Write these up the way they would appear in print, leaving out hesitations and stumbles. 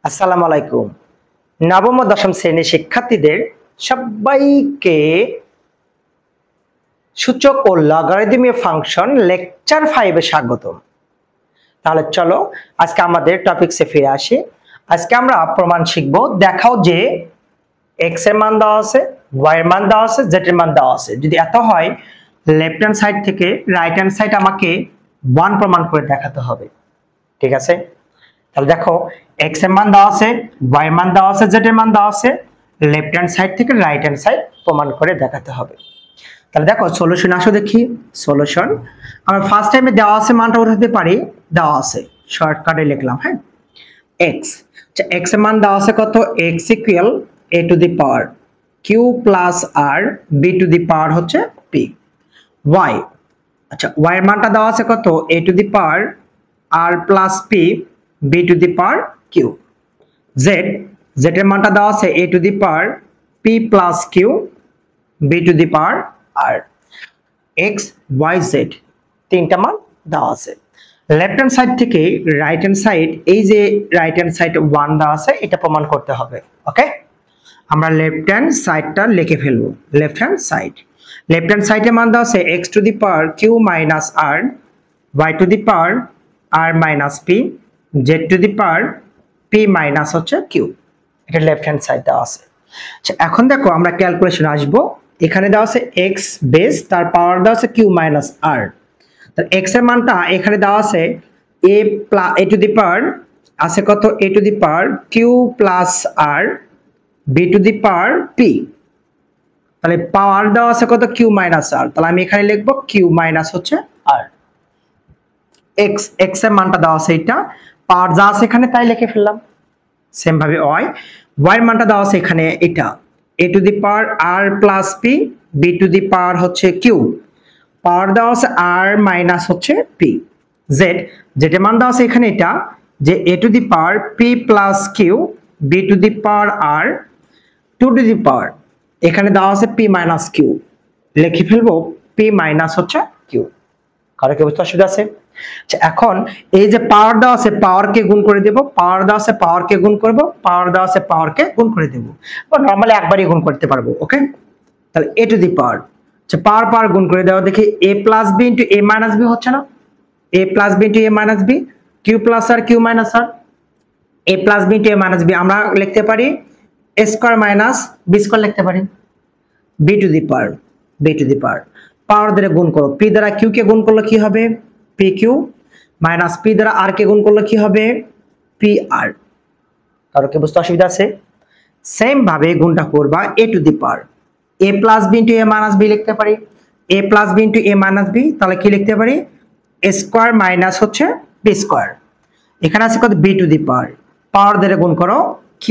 আসসালামু আলাইকুম। নবম ও দশম শ্রেণীর শিক্ষার্থীদের সবাইকে সূচক ও লগারিদমীয় ফাংশন লেকচার 5 এ স্বাগতম। তাহলে চলো আজকে আমাদের টপিকসে ফিরে আসি। আজকে আমরা প্রমাণ শিখব। দেখাও যে x এর মান দেওয়া আছে, y এর মান দেওয়া আছে, z এর মান দেওয়া আছে। যদি এত হয় লেফট হ্যান্ড সাইড থেকে রাইট হ্যান্ড সাইড আমাকে 1 প্রমাণ করে দেখাতে হবে। ঠিক আছে? তাহলে দেখো x এর মান দেওয়া আছে, y এর মান দেওয়া আছে, z এর মান দেওয়া আছে, লেফট হ্যান্ড সাইড থেকে রাইট হ্যান্ড সাইড প্রমাণ করে দেখাতে হবে। তাহলে দেখো সলিউশন আসো দেখি। সলিউশন আমরা ফার্স্ট টাইমে দেওয়া আছে মানটা উঠাতে পারি, দেওয়া আছে শর্টকাটে লিখলাম। হ্যাঁ, x আচ্ছা x এর মান দেওয়া আছে কত, x equal a to the power q plus r b to the power হচ্ছে p। y আচ্ছা y এর মানটা দেওয়া আছে কত, a to the power r plus p b to the power q। z এর মানটা দেওয়া আছে a to the power p plus q b to the power r। x y z তিনটা মান দেওয়া আছে। লেফট হ্যান্ড সাইড থেকে right hand side, এই যে রাইট হ্যান্ড সাইড 1 দেওয়া আছে, এটা প্রমাণ করতে হবে। ওকে, আমরা লেফট হ্যান্ড সাইডটা লিখে ফেলবো। লেফট হ্যান্ড সাইডে মান দেওয়া আছে x two the power q minus r, y two the power r minus p, z two the power p minus হচ্ছে q। এটা লেফট হ্যান্ড সাইড দেওয়া আছে। আচ্ছা এখন দেখো আমরা ক্যালকুলেশন আসব। এখানে দেওয়া আছে x বেস, তার পাওয়ার দেওয়া আছে q মাইনাস r। তাহলে x এর মানটা এখানে দেওয়া আছে a টু দি পাওয়ার আছে কত, a to the power q plus r b to the power p। তাহলে পাওয়ার দেওয়া আছে কত, q মাইনাস r। তাহলে আমি এখানে লিখব q মাইনাস হচ্ছে r। x এর মানটা দেওয়া আছে, এটা পাওয়ার যা আছে এখানে তাই লিখে ফেললাম। সেম ভাবে y এর মানটা দেওয়া আছে এখানে, এটা a to the power r plus p b to the power হচ্ছে q। পাওয়ার দেওয়া আছে r মাইনাস হচ্ছে p। z এর মান দেওয়া আছে এখানে, এটা যে a to the power p plus q b to the power r to to the power, এখানে দেওয়া আছে p মাইনাস q, লিখে ফেলবো p মাইনাস হচ্ছে q। কারো কি বুঝতে অসুবিধা আছে? আচ্ছা এখন এই যে পাওয়ার দেওয়া আছে, পাওয়ারকে গুণ করে দেব, পাওয়ার দেওয়া আছে পাওয়ারকে গুণ করব, পাওয়ার দেওয়া আছে পাওয়ারকে গুণ করে দেব। বা নরমালি একবারই গুণ করতে পারবো। ওকে, তাহলে a টু দি পাওয়ার, আচ্ছা পাওয়ার গুণ করে দেওয়া, দেখি a plus b into a minus b হচ্ছে না, a plus b into a minus b, q plus r q minus r, a plus b into a minus b আমরা লিখতে পারি a square minus b square লিখতে পারি। b to the power পাওয়ার দ্বারা গুণ করো, p দ্বারা q কে গুণ করলে কি হবে, pq মাইনাস p দ্বারা r কে গুণ করলে কি হবে, pr। কারো কি বুঝতে অসুবিধা আছে? সেম ভাবে গুণটা করবা a to the power a plus b into a minus b লিখতে পারি, a plus b into a minus b, তাহলে কি লিখতে পারি a স্কয়ার মাইনাস হচ্ছে b স্কয়ার। এখানে আছে কত, b টু দি পাওয়ার দ্বারা গুণ করো, q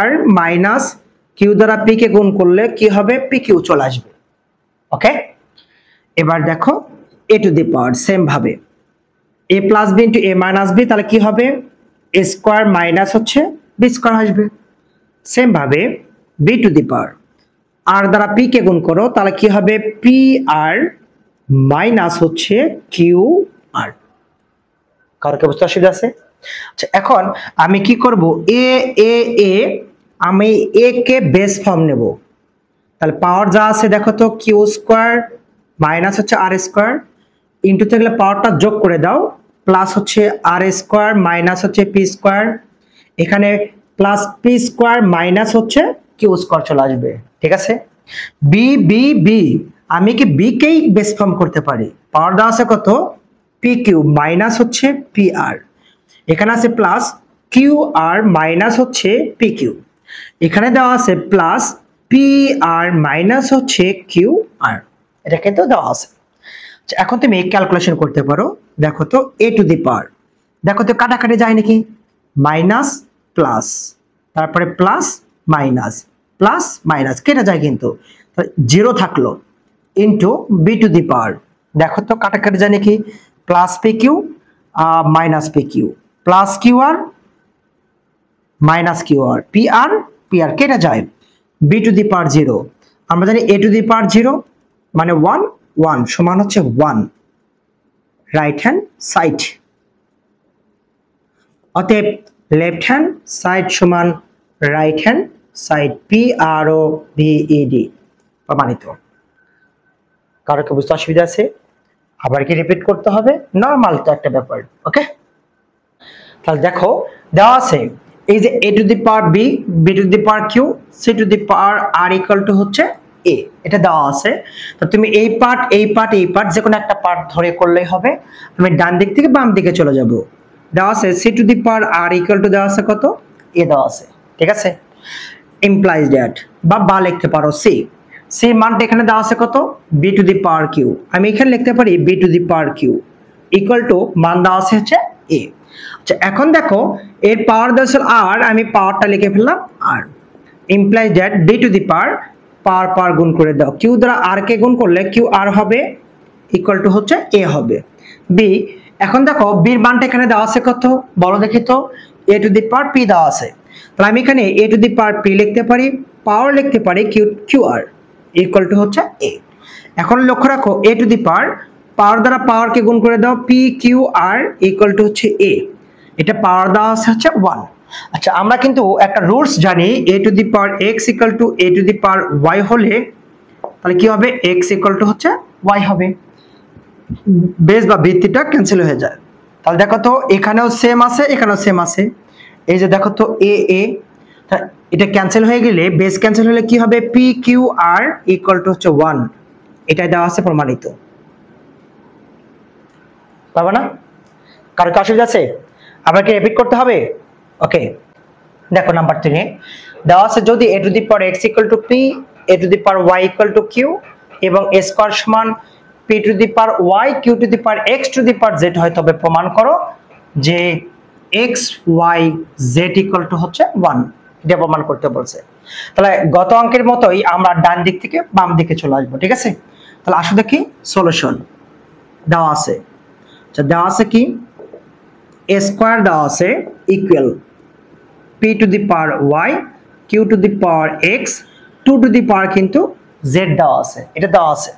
r মাইনাস q দ্বারা p কে গুণ করলে কি হবে, pq চলে আসবে। ওকে, এবার দেখো a to the power same ভাবে a plus b into a minus b, তাহলে কি হবে a স্কয়ার মাইনাস হচ্ছে b স্কয়ার আসবে। সেম ভাবে b to the power r দ্বারা p কে গুণ করো, তাহলে কি হবে pr মাইনাস হচ্ছে qr। কারো কি বুঝতে অসুবিধা আছে? আচ্ছা এখন আমি কি করব, a আমি a কে বেস ফর্ম নেব। তাহলে পাওয়ার যা আছে দেখো তো, q স্কয়ার মাইনাস হচ্ছে r স্কয়ার, ইনটু থাকলে পাওয়ারটা যোগ করে দাও, প্লাস হচ্ছে r স্কয়ার মাইনাস হচ্ছে p স্কয়ার, এখানে প্লাস p স্কয়ার মাইনাস হচ্ছে q স্কয়ার চলে আসবে। ঠিক আছে, b b b আমি কি b কেই বেস ফর্ম করতে পারি। পাওয়ার দেওয়া আছে কত, pq মাইনাস হচ্ছে pr, এখানে আছে প্লাস qr মাইনাস হচ্ছে pq, এখানে দেওয়া আছে প্লাস pr মাইনাস হচ্ছে qr, এটা কিন্তু দেওয়া আছে। এখন তুমি ক্যালকুলেশন করতে পারো। দেখো তো a টু দি পাওয়ার, দেখো তো কাটাকাটি যায় নাকি, মাইনাস প্লাস, তারপরে প্লাস মাইনাস কেটে যায় কিন্তু, জিরো থাকলো, ইনটু b টু দি পাওয়ার, দেখো তো কাটাকাটি যায় নাকি, plus pq minus pq, plus qr minus qr, pr কেটে যায়, b টু দি পাওয়ার 0, আমরা জানি a টু দি পাওয়ার 0 মানে 1 সমান হচ্ছে 1 রাইট হ্যান্ড সাইড। অতএব লেফট হ্যান্ড সাইড সমান রাইট হ্যান্ড সাইড, PROVED প্রমাণিত। কারো কি বুঝতে অসুবিধা আছে? আবার কি রিপিট করতে হবে? নরমাল তো একটা ব্যাপার। ওকে, তাহলে দেখো দেওয়া আছে এই যে a to the power b, b to the power q, c two the power r equal to হচ্ছে a, এটা দেওয়া আছে। তো তুমি এই পার্ট এই পার্ট এই পার্ট যে কোনো একটা পার্ট ধরে করলেই হবে। আমি ডান দিক থেকে বাম দিকে চলে যাব। দেওয়া আছে c two the power r equal to দেওয়া আছে কত? a দেওয়া আছে, ঠিক আছে। ইমপ্লাইজ দ্যাট বা লিখতে পারো c, c মানটা এখানে দেওয়া আছে কত? b to the power q, আমি এখানে লিখতে পারি b to the power q equal to মান দেওয়া আছে হচ্ছে a। আচ্ছা এখন দেখো এর পাওয়ার দেওয়া আছে r, আমি পাওয়ারটা লিখে ফেললাম r, implies that b to the power power গুণ করে দাও, q দ্বারা r কে গুণ করলে q r হবে ইকুয়াল টু হচ্ছে a হবে b। এখন দেখো b এর মানটা এখানে দেওয়া আছে কত বলো দেখি তো? a to the power p দেওয়া আছে, তাহলে আমি এখানে a to the power p লিখতে পারি, পাওয়ার লিখতে পারি qr ইকুয়াল টু হচ্ছে a। এখন লক্ষ্য রাখো a টু দি পাওয়ার দ্বারা পাওয়ার কে গুণ করে দাও, pqr ইকুয়াল টু হচ্ছে a, এটা পাওয়ার দেওয়া আছে হচ্ছে 1। আচ্ছা আমরা কিন্তু একটা রুলস জানি, a to the power x equal to a to the power y হলে তাহলে কি হবে? x ইকুয়াল টু হচ্ছে y হবে, বেস বা ভিত্তিটা ক্যান্সেল হয়ে যায়। তাহলে দেখো তো এখানেও সেম আছে এখানেও সেম আছে, এই যে দেখো তো a a, এটা ক্যান্সেল হয়ে গেলে বেস ক্যান্সেল হলে কি হবে? pqr ইকুয়াল টু হচ্ছে 1, এটা দেওয়া আছে প্রমাণিত। পারবে না? কারো কি অসুবিধা আছে? আবার কি রিপিট করতে হবে? ওকে, দেখো নাম্বার 3 দেওয়া আছে যদি a to the power x equal to p, a to the power y equal to q এবং a স্কয়ার সমান p to the power y q to the power x two the power z হয়, তবে প্রমাণ করো যে x y z equal to হচ্ছে 1, এটা প্রমাণ করতে বলছে। তাহলে গত অঙ্কের মতোই আমরা ডান দিক থেকে বাম দিকে চলে আসবো, ঠিক আছে। তাহলে আসো দেখি সলিউশন দেওয়া আছে। আচ্ছা দেওয়া আছে কি? a স্কয়ার দেওয়া আছে equal p to the power y q to the power x 2 to the power কিন্তু z দেওয়া আছে, এটা দেওয়া আছে।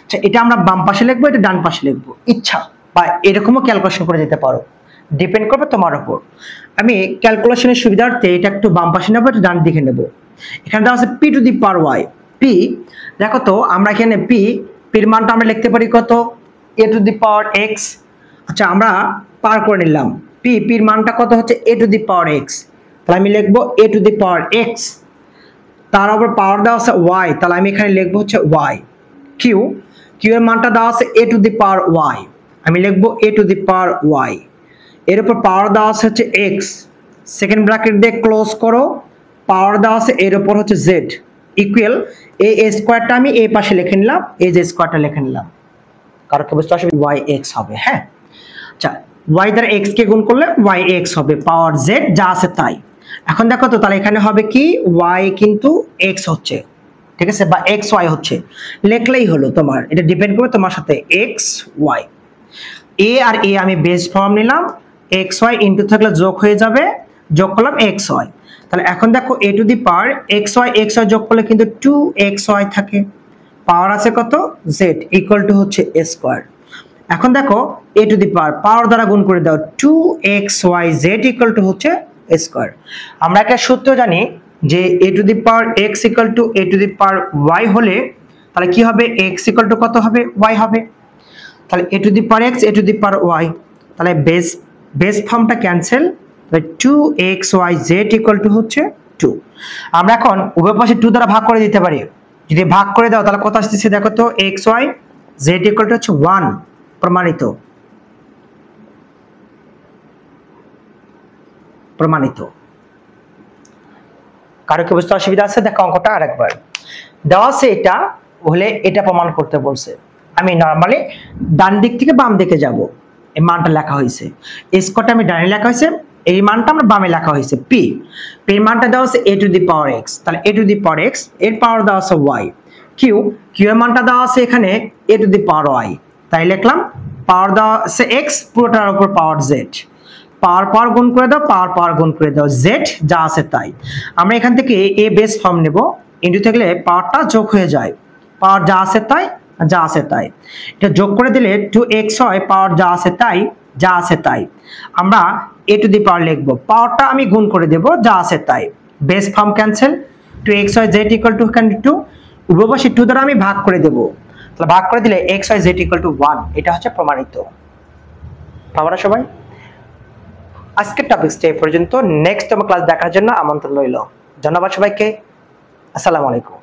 আচ্ছা এটা আমরা বাম পাশে লিখবো, এটা ডান পাশে লিখবো, ইচ্ছা বা এরকমও ক্যালকুলেশন করে যেতে পারো, ডিপেন্ড করবে তোমার উপর। আমি ক্যালকুলেশনের সুবিধার্থে এটা একটু বাম পাশে নেবো, এটা ডান দিকে নেবো। এখানে দেওয়া আছে p to the power y, p দেখো তো আমরা এখানে p এর মানটা আমরা লিখতে পারি কত? a to the power x। আচ্ছা আমরা পার করে নিলাম, p এর মানটা কত হচ্ছে? a to the power x, তাহলে আমি লিখবো a to the power x, তার উপর পাওয়ার দেওয়া আছে y, তাহলে আমি এখানে লিখবো হচ্ছে y। q এর মানটা দেওয়া আছে a to the power y, আমি লিখবো a to the power y, এর উপর পাওয়ার দেওয়া আছে হচ্ছে x, সেকেন্ড ব্র্যাকেট দিয়ে ক্লোজ করো, পাওয়ার দেওয়া আছে এর উপর হচ্ছে z ইকুয়াল এই a স্কয়ারটা আমি এই পাশে লিখে নিলাম, এই যে স্কয়ারটা লিখে নিলাম। কারো কি বুঝতে অসুবিধা? yx হবে, হ্যাঁ। আচ্ছা y দ্বারা x কে গুণ করলে yx হবে, পাওয়ার z যা আছে তাই। এখন দেখো তো তাহলে এখানে হবে কি? y কিন্তু x হচ্ছে, ঠিক আছে, বা xy হচ্ছে, লিখলেই হলো তোমার, এটা ডিপেন্ড করবে তোমার সাথে xy। a আর a আমি বেস ফর্ম নিলাম, xy ইনটু থাকলে যোগ হয়ে যাবে, যোগ করলাম xy। তাহলে এখন দেখো a to the power xy যোগ করলে কিন্তু 2xy থাকে, পাওয়ার আছে কত? z ইকুয়াল টু হচ্ছে a স্কয়ার। এখন দেখো a টু দি পাওয়ার দ্বারা গুণ করে দাও, 2xyz ইকুয়াল টু হচ্ছে a স্কয়ার। আমরা একটা সূত্র জানি যে a to the power x equal to a to the power y হলে তাহলে কি হবে? x ইকুয়াল টু কত হবে? y হবে। তাহলে a to the power x a to the power y, তাহলে বেস ফর্মটা ক্যান্সেল, তাহলে 2xyz ইকুয়াল টু হচ্ছে 2। আমরা এখন উভয় পাশে 2 দ্বারা ভাগ করে দিতে পারি, যদি ভাগ করে দাও তাহলে কত আসতেছে দেখো তো? xyz ইকুয়াল টু হচ্ছে 1, প্রমাণিত। প্রমাণিত। কারো কি বুঝতে অসুবিধা আছে? দেখো অঙ্কটা আরেকবার দেওয়া আছে, এটা হলে এটা প্রমাণ করতে বলছে। আমি নরমালি ডান দিক থেকে বাম দিকে যাব, এই মানটা লেখা হয়েছে, স্কয়ারটা আমি ডানে লেখা হয়েছে, এই মানটা আমরা বামে লেখা হয়েছে p এর মানটা দেওয়া আছে a to the power x, তাহলে a to the power x এর পাওয়ার দেওয়া আছে y, q এর মানটা দেওয়া আছে এখানে a to the power y, তাই লিখলাম পাওয়ার দেওয়া আছে x, পুরোটার উপর পাওয়ার z, পাওয়ার গুণ করে দাও, পাওয়ার গুণ করে দাও, z যা আছে তাই। আমরা এখান থেকে a বেস ফর্ম নেব, ইনটু থাকলে পাওয়ারটা যোগ হয়ে যায়, পাওয়ার যা আছে তাই যা আছে তাই, এটা যোগ করে দিলে 2x হয়, পাওয়ার যা আছে তাই যা আছে তাই। আমরা এ টু দি পাওয়ার লিখবো, পাওয়ারটা আমি গুণ করে দেব, যা আছে তাই। বেস ফর্ম ক্যান্সেল, 2xyz = এখানে 2, উভয় পাশে 2 দ্বারা আমি ভাগ করে দেব, তাহলে ভাগ করে দিলে xyz = 1, এটা হচ্ছে প্রমাণিত। আমরা সবাই আজকের টপিকটা এই পর্যন্ত, নেক্সট ক্লাস দেখার জন্য আমন্ত্রণ রইল। ধন্যবাদ সবাইকে, আসসালামু আলাইকুম।